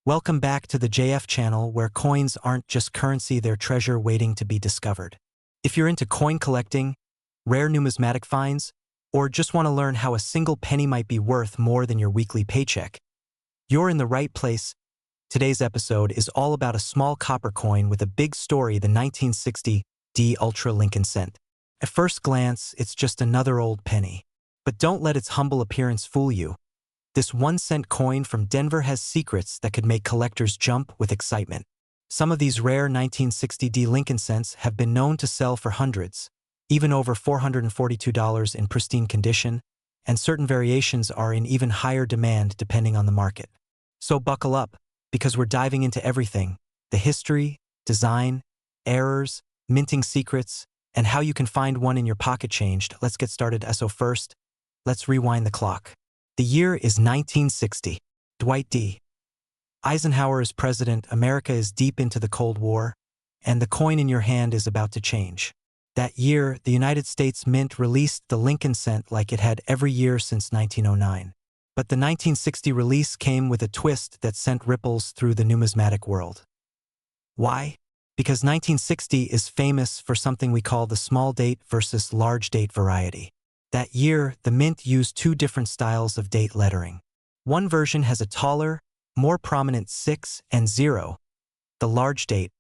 Welcome back to the JF channel where coins aren't just currency, they're treasure waiting to be discovered. If you're into coin collecting, rare numismatic finds, or just want to learn how a single penny might be worth more than your weekly paycheck, you're in the right place. Today's episode is all about a small copper coin with a big story, the 1960 D Ultra Lincoln cent. At first glance, it's just another old penny. But don't let its humble appearance fool you. This 1-cent coin from Denver has secrets that could make collectors jump with excitement. Some of these rare 1960 D Lincoln cents have been known to sell for hundreds, even over $442 in pristine condition, and certain variations are in even higher demand depending on the market. So buckle up, because we're diving into everything: the history, design, errors, minting secrets, and how you can find one in your pocket changed. Let's get started. So first, let's rewind the clock. The year is 1960. Dwight D. Eisenhower is president, America is deep into the Cold War, and the coin in your hand is about to change. That year, the United States Mint released the Lincoln cent like it had every year since 1909. But the 1960 release came with a twist that sent ripples through the numismatic world. Why? Because 1960 is famous for something we call the small date versus large date variety. That year, the Mint used two different styles of date lettering. One version has a taller, more prominent 6 and 0, the large date,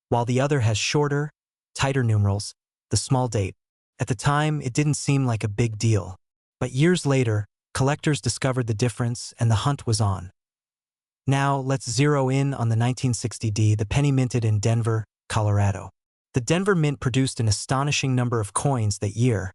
while the other has shorter, tighter numerals, the small date. At the time, it didn't seem like a big deal. But years later, collectors discovered the difference and the hunt was on. Now, let's zero in on the 1960 D, the penny minted in Denver, Colorado. The Denver Mint produced an astonishing number of coins that year.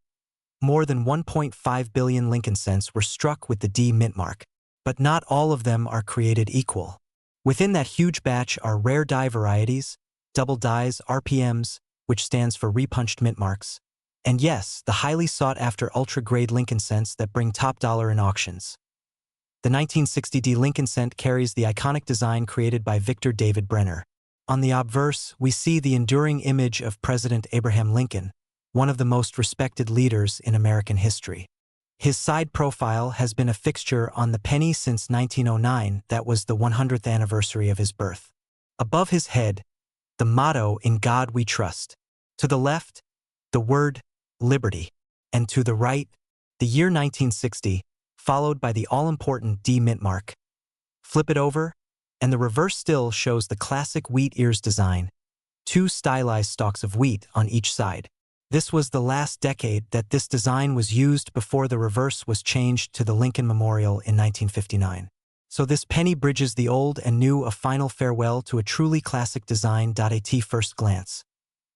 More than 1.5 billion Lincoln cents were struck with the D mint mark. But not all of them are created equal. Within that huge batch are rare die varieties, double dies, RPMs, which stands for repunched mint marks, and yes, the highly sought-after ultra-grade Lincoln cents that bring top dollar in auctions. The 1960 D Lincoln cent carries the iconic design created by Victor David Brenner. On the obverse, we see the enduring image of President Abraham Lincoln, one of the most respected leaders in American history. His side profile has been a fixture on the penny since 1909, that was the 100th anniversary of his birth. Above his head, the motto, "In God We Trust." To the left, the word, "Liberty." And to the right, the year 1960, followed by the all-important D mint mark. Flip it over, and the reverse still shows the classic wheat ears design, two stylized stalks of wheat on each side. This was the last decade that this design was used before the reverse was changed to the Lincoln Memorial in 1959. So this penny bridges the old and new, a final farewell to a truly classic design. At first glance,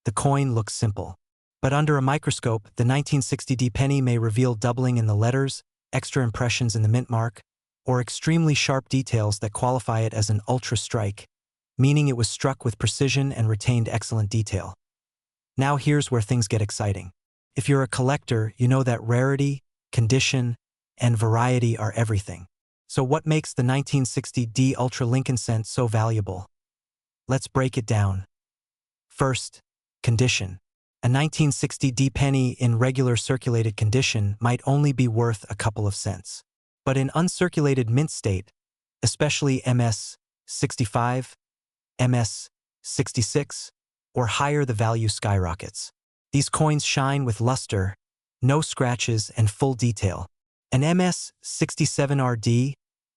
the coin looks simple. But under a microscope, the 1960 D penny may reveal doubling in the letters, extra impressions in the mint mark, or extremely sharp details that qualify it as an ultra strike, meaning it was struck with precision and retained excellent detail. Now here's where things get exciting. If you're a collector, you know that rarity, condition, and variety are everything. So what makes the 1960 D Ultra Lincoln cent so valuable? Let's break it down. First, condition. A 1960 D penny in regular circulated condition might only be worth a couple of cents. But in uncirculated mint state, especially MS 65, MS 66, or higher, the value skyrockets. These coins shine with luster, no scratches, and full detail. An MS 67RD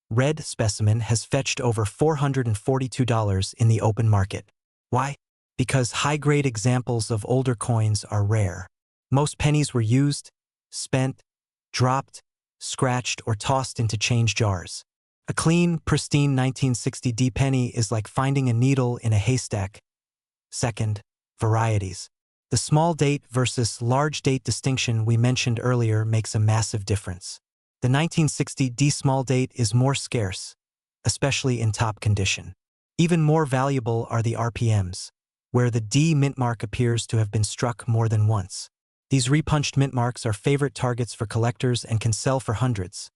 red specimen has fetched over $442 in the open market. Why? Because high-grade examples of older coins are rare. Most pennies were used, spent, dropped, scratched, or tossed into change jars. A clean, pristine 1960 D penny is like finding a needle in a haystack. Second, varieties. The small date versus large date distinction we mentioned earlier makes a massive difference. The 1960 D small date is more scarce, especially in top condition. Even more valuable are the RPMs, where the D mint mark appears to have been struck more than once. These repunched mint marks are favorite targets for collectors and can sell for hundreds.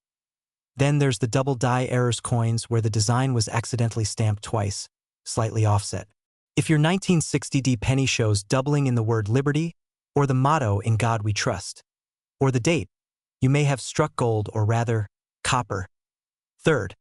Then there's the double die errors coins where the design was accidentally stamped twice, slightly offset. If your 1960 D penny shows doubling in the word liberty, or the motto, "In God We Trust," or the date, you may have struck gold, or rather, copper. Third,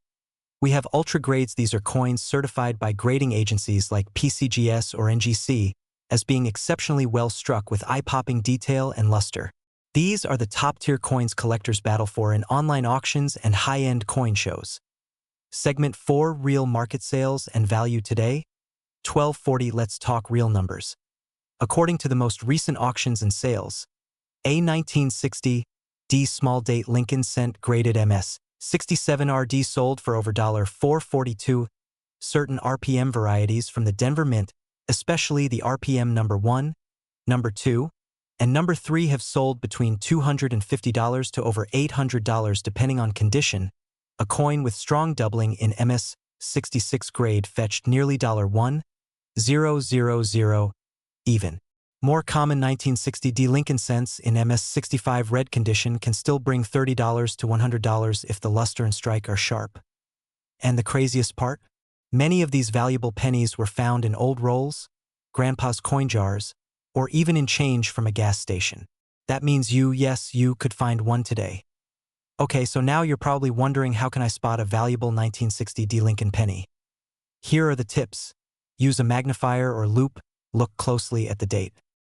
We have ultra grades. These are coins certified by grading agencies like PCGS or NGC as being exceptionally well struck with eye-popping detail and luster. These are the top-tier coins collectors battle for in online auctions and high-end coin shows. Segment 4, Real Market Sales and Value Today. 1240. Let's talk real numbers. According to the most recent auctions and sales, a 1960 D small date Lincoln cent graded MS 67 RD sold for over $442. Certain RPM varieties from the Denver Mint, especially the RPM number 1, number 2, and number 3 have sold between $250 to over $800 depending on condition. A coin with strong doubling in MS 66 grade fetched nearly $1,000 even. More common 1960 D Lincoln cents in MS 65 red condition can still bring $30 to $100 if the luster and strike are sharp. And the craziest part? Many of these valuable pennies were found in old rolls, grandpa's coin jars, or even in change from a gas station. That means you could find one today. Okay, so now you're probably wondering, how can I spot a valuable 1960 D Lincoln penny? Here are the tips. Use a magnifier or loupe, look closely at the date.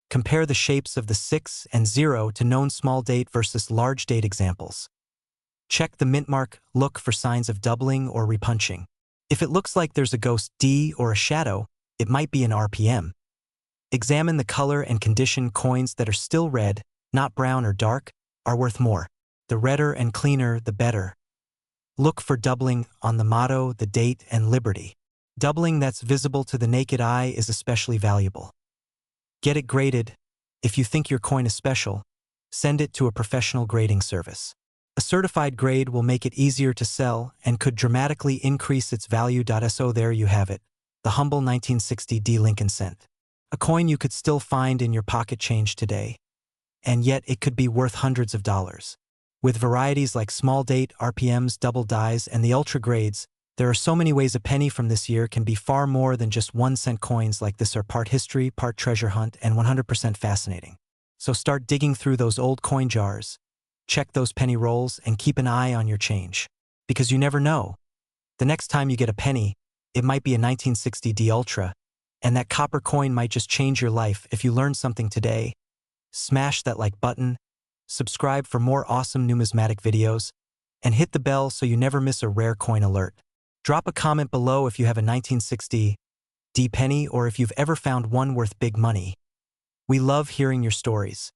Compare the shapes of the 6 and 0 to known small date versus large date examples. Check the mint mark, look for signs of doubling or repunching. If it looks like there's a ghost D or a shadow, it might be an RPM. Examine the color and condition. Coins that are still red, not brown or dark, are worth more. The redder and cleaner, the better. Look for doubling on the motto, the date, and liberty. Doubling that's visible to the naked eye is especially valuable. Get it graded. If you think your coin is special, send it to a professional grading service. A certified grade will make it easier to sell and could dramatically increase its value. So there you have it, the humble 1960 D Lincoln cent. A coin you could still find in your pocket change today, and yet it could be worth hundreds of dollars. With varieties like small date, RPMs, double dies, and the ultra grades, there are so many ways a penny from this year can be far more than just 1-cent coins like this. Are part history, part treasure hunt, and 100% fascinating. So start digging through those old coin jars, check those penny rolls, and keep an eye on your change. Because you never know. The next time you get a penny, it might be a 1960 D Ultra, and that copper coin might just change your life. If you learned something today, smash that like button, subscribe for more awesome numismatic videos, and hit the bell so you never miss a rare coin alert. Drop a comment below if you have a 1960 D penny or if you've ever found one worth big money. We love hearing your stories.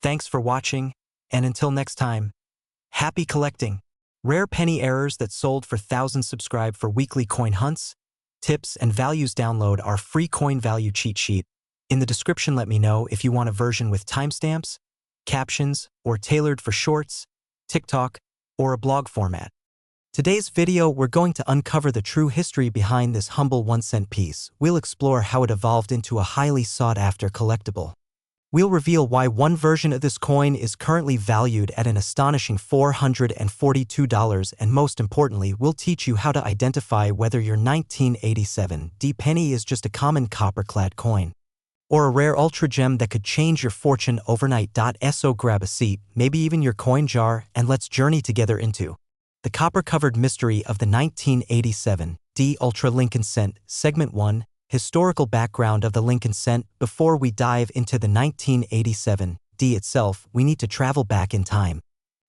Thanks for watching, and until next time, happy collecting! Rare penny errors that sold for thousands. Subscribe for weekly coin hunts, tips, and values. Download our free coin value cheat sheet. In the description, let me know if you want a version with timestamps, captions, or tailored for shorts, TikTok, or a blog format. Today's video, we're going to uncover the true history behind this humble 1-cent piece. We'll explore how it evolved into a highly sought-after collectible. We'll reveal why one version of this coin is currently valued at an astonishing $442, and most importantly, we'll teach you how to identify whether your 1987 D penny is just a common copper-clad coin or a rare ultra gem that could change your fortune overnight. So grab a seat, maybe even your coin jar, and let's journey together into the copper-covered mystery of the 1987 D Ultra Lincoln cent. Segment 1, Historical background of the Lincoln cent. Before we dive into the 1987 D itself, we need to travel back in time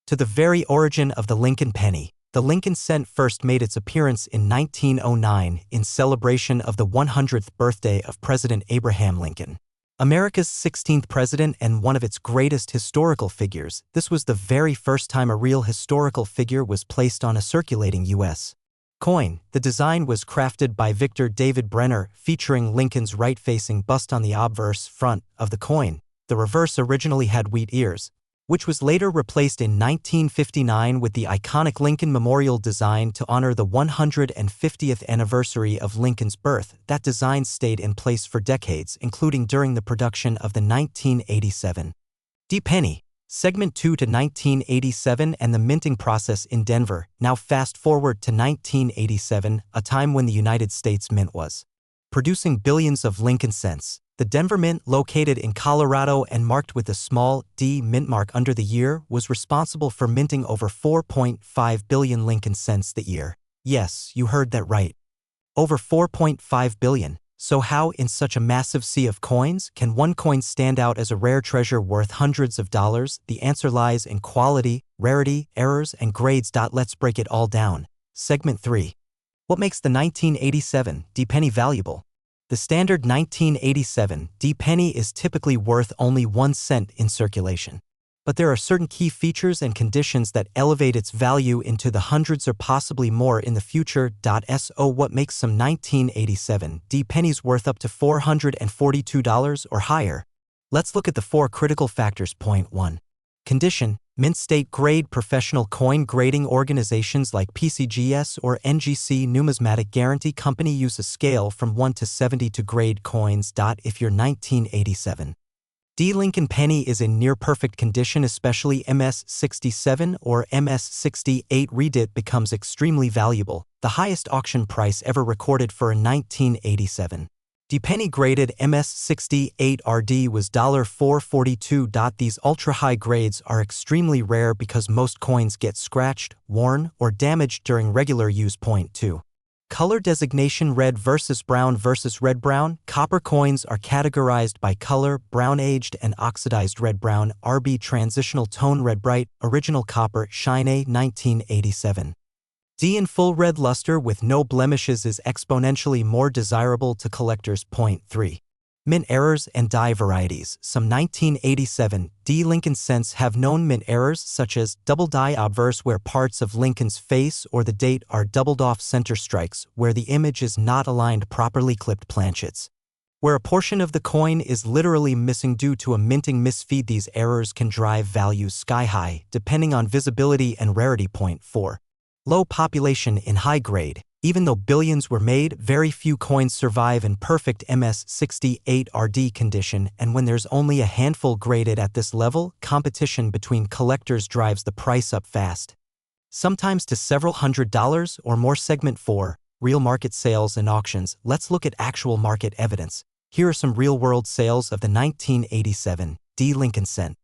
to the very origin of the Lincoln penny. The Lincoln cent first made its appearance in 1909 in celebration of the 100th birthday of President Abraham Lincoln, America's 16th president and one of its greatest historical figures. This was the very first time a real historical figure was placed on a circulating U.S. coin. The design was crafted by Victor David Brenner, featuring Lincoln's right-facing bust on the obverse front of the coin. The reverse originally had wheat ears, which was later replaced in 1959 with the iconic Lincoln Memorial design to honor the 150th anniversary of Lincoln's birth. That design stayed in place for decades, including during the production of the 1987 D penny. Segment 2 to 1987 and the minting process in Denver. Now fast forward to 1987, a time when the United States Mint was producing billions of Lincoln cents. The Denver Mint, located in Colorado and marked with a small D mint mark under the year, was responsible for minting over 4.5 billion Lincoln cents that year. Yes, you heard that right. Over 4.5 billion. So how, in such a massive sea of coins, can one coin stand out as a rare treasure worth hundreds of dollars? The answer lies in quality, rarity, errors, and grades. Let's break it all down. Segment 3. What makes the 1987 D penny valuable? The standard 1987 D penny is typically worth only 1 cent in circulation. But there are certain key features and conditions that elevate its value into the hundreds or possibly more in the future. So what makes some 1987 D pennies worth up to $442 or higher? Let's look at the 4 critical factors. Point 1. Condition. Mint state grade. Professional coin grading organizations like PCGS or NGC Numismatic Guarantee Company use a scale from 1 to 70 to grade coins. If your 1987 D Lincoln penny is in near-perfect condition, especially MS67 or MS68, read it becomes extremely valuable, the highest auction price ever recorded for a 1987 D penny graded MS68 RD was $442. These ultra-high grades are extremely rare because most coins get scratched, worn, or damaged during regular use. Point 2. Color designation. Red versus brown versus red-brown. Copper coins are categorized by color: brown-aged and oxidized red-brown, RB transitional tone red, bright, original copper, shine. A 1987 D in full red luster with no blemishes is exponentially more desirable to collectors. Point 3. Mint errors and die varieties. Some 1987 D Lincoln cents have known mint errors such as double die obverse, where parts of Lincoln's face or the date are doubled off, center strikes, where the image is not aligned properly, clipped planchets, where a portion of the coin is literally missing due to a minting misfeed. These errors can drive values sky high, depending on visibility and rarity. Point 4. Low population in high grade. Even though billions were made, very few coins survive in perfect MS68 RD condition, and when there's only a handful graded at this level, competition between collectors drives the price up fast, sometimes to several $100s or more. Segment 4. Real market sales and auctions. Let's look at actual market evidence. Here are some real-world sales of the 1987 D Lincoln cent.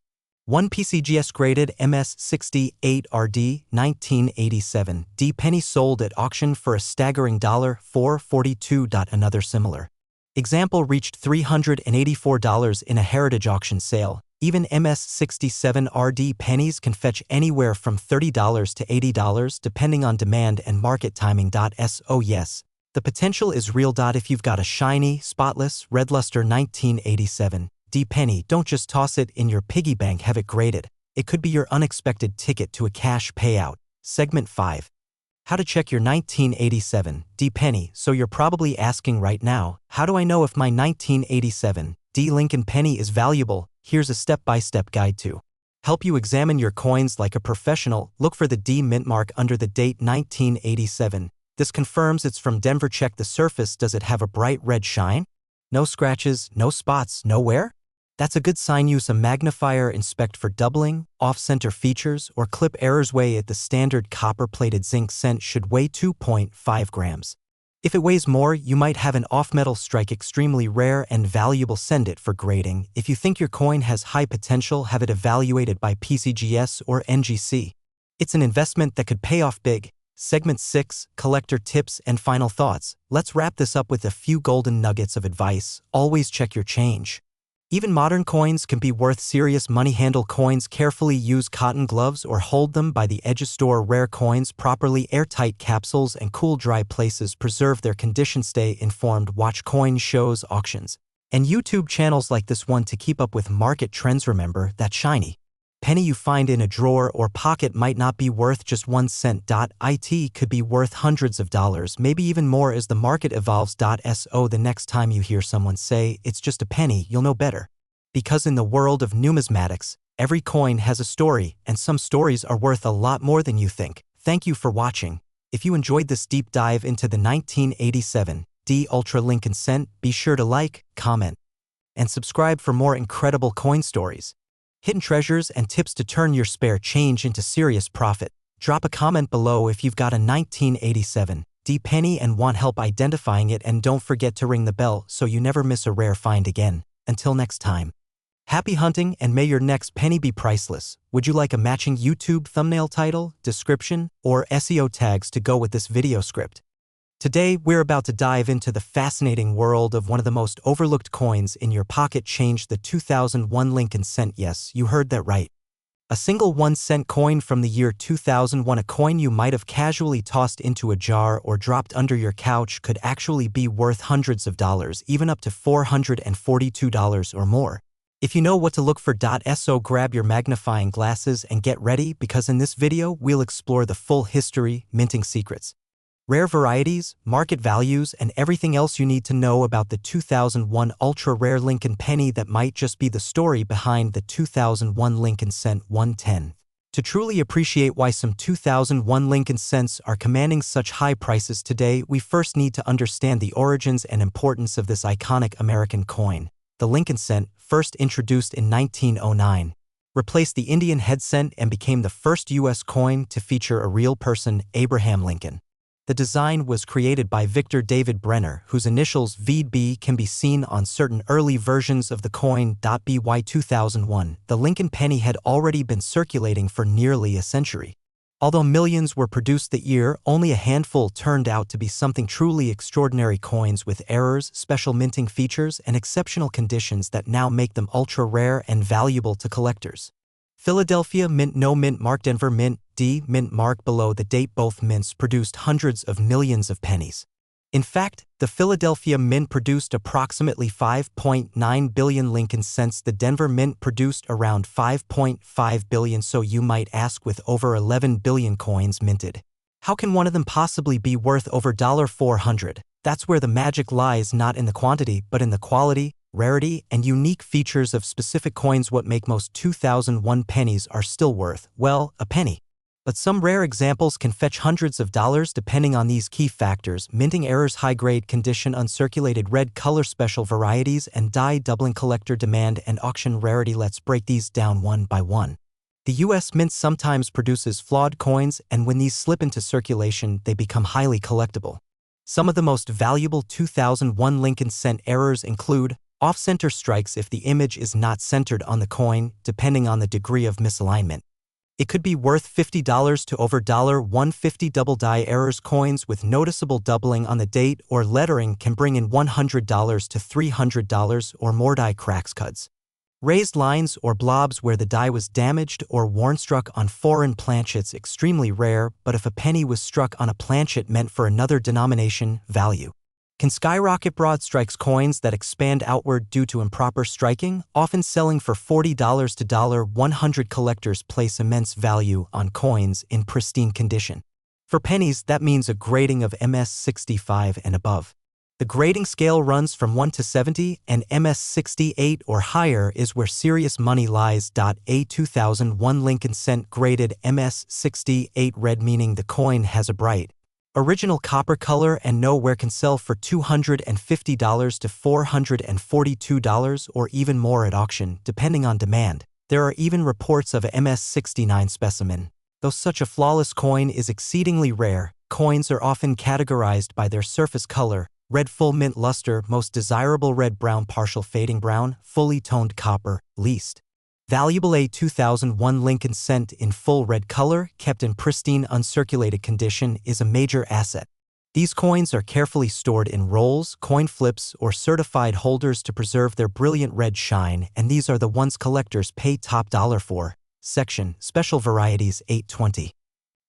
1 PCGS graded MS68 RD 1987 D penny sold at auction for a staggering $442. Another similar example reached $384 in a heritage auction sale. Even MS67 RD pennies can fetch anywhere from $30 to $80 depending on demand and market timing. So yes, the potential is real. If you've got a shiny, spotless, red luster 1987 D penny, don't just toss it in your piggy bank, have it graded. It could be your unexpected ticket to a cash payout. Segment 5. How to check your 1987 D penny. So you're probably asking right now, how do I know if my 1987 D Lincoln penny is valuable? Here's a step-by-step guide to help you examine your coins like a professional. Look for the D mint mark under the date 1987. This confirms it's from Denver. Check the surface. Does it have a bright red shine? No scratches, no spots, no wear? That's a good sign. Use a magnifier. Inspect for doubling, off-center features, or clip errors. Weigh it. The standard copper-plated zinc cent should weigh 2.5 grams. If it weighs more, you might have an off-metal strike. Extremely rare and valuable. Send it for grading. If you think your coin has high potential, have it evaluated by PCGS or NGC. It's an investment that could pay off big. Segment 6. Collector tips and final thoughts. Let's wrap this up with a few golden nuggets of advice. Always check your change. Even modern coins can be worth serious money. Handle coins carefully. Use cotton gloves or hold them by the edges. Store rare coins properly. Airtight capsules and cool, dry places preserve their condition. Stay informed. Watch coin shows, auctions, and YouTube channels like this one to keep up with market trends. Remember, that shiny penny you find in a drawer or pocket might not be worth just 1 cent. It could be worth hundreds of dollars, maybe even more as the market evolves. So the next time you hear someone say it's just a penny, you'll know better. Because in the world of numismatics, every coin has a story, and some stories are worth a lot more than you think. Thank you for watching. If you enjoyed this deep dive into the 1987 D Ultra Lincoln cent, be sure to like, comment, and subscribe for more incredible coin stories, hidden treasures, and tips to turn your spare change into serious profit. Drop a comment below if you've got a 1987 D penny and want help identifying it, and don't forget to ring the bell so you never miss a rare find again. Until next time. Happy hunting, and may your next penny be priceless. Would you like a matching YouTube thumbnail title, description, or SEO tags to go with this video script? Today, we're about to dive into the fascinating world of one of the most overlooked coins in your pocket. Change the 2001 Lincoln cent. Yes, you heard that right. A single 1-cent coin from the year 2001, a coin you might have casually tossed into a jar or dropped under your couch, could actually be worth hundreds of dollars, even up to $442 or more. If you know what to look for, so grab your magnifying glasses and get ready, because in this video we'll explore the full history, minting secrets, rare varieties, market values, and everything else you need to know about the 2001 ultra-rare Lincoln penny that might just be the story behind the 2001 Lincoln cent 110. To truly appreciate why some 2001 Lincoln cents are commanding such high prices today, we first need to understand the origins and importance of this iconic American coin. The Lincoln cent, first introduced in 1909, replaced the Indian head cent and became the first U.S. coin to feature a real person, Abraham Lincoln. The design was created by Victor David Brenner, whose initials VB can be seen on certain early versions of the coin. By 2001, the Lincoln penny had already been circulating for nearly a century. Although millions were produced that year, only a handful turned out to be something truly extraordinary, coins with errors, special minting features, and exceptional conditions that now make them ultra-rare and valuable to collectors. Philadelphia Mint, no mint mark. Denver Mint, D mint mark below the date. Both mints produced hundreds of millions of pennies. In fact, the Philadelphia Mint produced approximately 5.9 billion Lincoln cents. The Denver Mint produced around 5.5 billion. So you might ask, with over 11 billion coins minted, how can one of them possibly be worth over $400? That's where the magic lies, not in the quantity, but in the quality, rarity, and unique features of specific coins. What make most 2001 pennies are still worth, well, a penny. But some rare examples can fetch hundreds of dollars depending on these key factors: minting errors, high-grade condition, uncirculated red color, special varieties, and die doubling, collector demand, and auction rarity. Let's break these down one by one. The U.S. Mint sometimes produces flawed coins, and when these slip into circulation, they become highly collectible. Some of the most valuable 2001 Lincoln cent errors include off-center strikes if the image is not centered on the coin, depending on the degree of misalignment. It could be worth $50 to over $150. Double die errors, coins with noticeable doubling on the date or lettering can bring in $100 to $300 or more. Die cracks, cuts, raised lines, or blobs where the die was damaged or worn. Struck on foreign planchets, extremely rare, but if a penny was struck on a planchet meant for another denomination, value can skyrocket. Broad strikes, coins that expand outward due to improper striking, often selling for $40 to $100. Collectors place immense value on coins in pristine condition. For pennies, that means a grading of MS65 and above. The grading scale runs from 1 to 70, and MS68 or higher is where serious money lies. A 2001 Lincoln cent graded MS68 red, meaning the coin has a bright original copper color and no wear, can sell for $250 to $442 or even more at auction, depending on demand. There are even reports of a MS69 specimen. Though such a flawless coin is exceedingly rare, coins are often categorized by their surface color: red, full mint luster; most desirable, red brown, partial fading brown; fully toned copper, least valuable. A 2001 Lincoln cent in full red color, kept in pristine uncirculated condition, is a major asset. These coins are carefully stored in rolls, coin flips, or certified holders to preserve their brilliant red shine, and these are the ones collectors pay top dollar for. Section, Special Varieties, 820.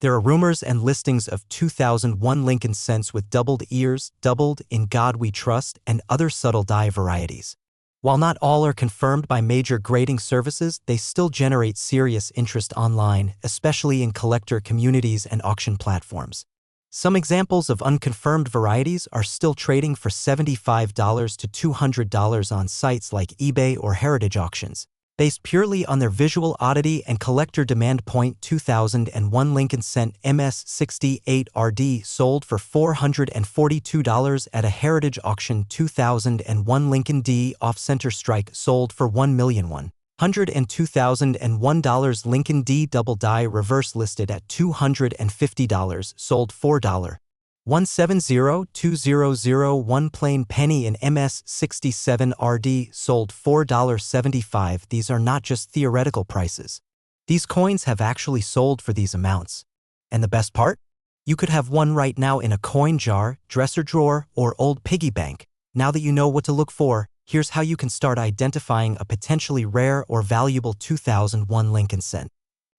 There are rumors and listings of 2001 Lincoln cents with doubled ears, doubled, in God we trust, and other subtle die varieties. While not all are confirmed by major grading services, they still generate serious interest online, especially in collector communities and auction platforms. Some examples of unconfirmed varieties are still trading for $75 to $200 on sites like eBay or heritage auctions. Based purely on their visual oddity and collector demand. 2001 Lincoln cent MS68 RD sold for $442 at a heritage auction. 2001 Lincoln D off-center strike sold for $1,102,001. Lincoln D double die reverse listed at $250, sold $4. 170200 plain penny in MS67 RD sold $4.75. These are not just theoretical prices. These coins have actually sold for these amounts. And the best part? You could have one right now in a coin jar, dresser drawer, or old piggy bank. Now that you know what to look for, here's how you can start identifying a potentially rare or valuable 2001 Lincoln cent.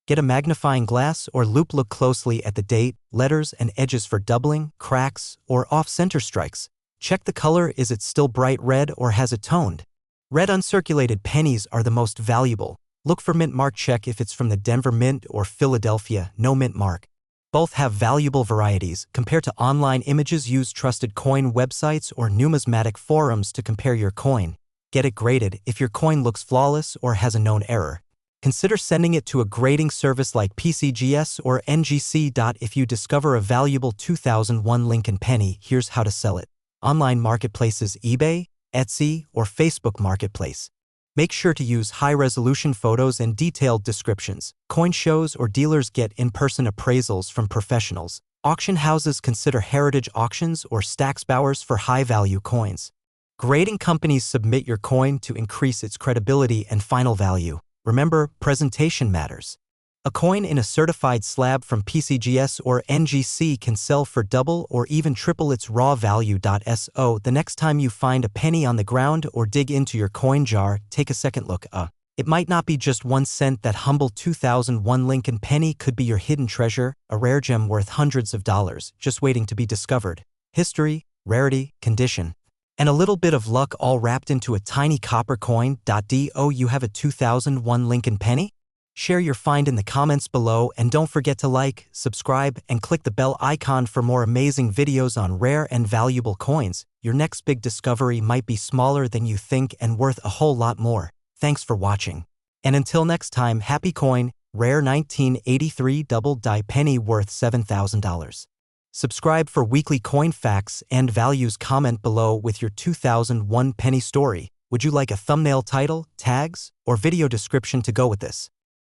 Get a magnifying glass or loupe. Look closely at the date, letters, and edges for doubling, cracks, or off-center strikes. Check the color. Is it still bright red or has it toned? Red uncirculated pennies are the most valuable. Look for mint mark. Check if it's from the Denver Mint or Philadelphia, no mint mark. Both have valuable varieties. Compare to online images. Use trusted coin websites or numismatic forums to compare your coin. Get it graded. If your coin looks flawless or has a known error, consider sending it to a grading service like PCGS or NGC. If you discover a valuable 2001 Lincoln penny, here's how to sell it. Online marketplaces: eBay, Etsy, or Facebook Marketplace. Make sure to use high-resolution photos and detailed descriptions. Coin shows or dealers get in-person appraisals from professionals. Auction houses: consider heritage auctions or stacks bowers for high-value coins. Grading companies: submit your coin to increase its credibility and final value. Remember, presentation matters. A coin in a certified slab from PCGS or NGC can sell for double or even triple its raw value. So the next time you find a penny on the ground or dig into your coin jar, take a second look. It might not be just 1 cent. That humble 2001 Lincoln penny could be your hidden treasure, a rare gem worth hundreds of dollars, just waiting to be discovered. History, rarity, condition, and a little bit of luck all wrapped into a tiny copper coin. Do you have a 2001 Lincoln penny? Share your find in the comments below, and don't forget to like, subscribe, and click the bell icon for more amazing videos on rare and valuable coins. Your next big discovery might be smaller than you think and worth a whole lot more. Thanks for watching. And until next time, happy coin, rare 1983 double die penny worth $7,000. Subscribe for weekly coin facts and values. Comment below with your 2001 penny story. Would you like a thumbnail title, tags, or video description to go with this?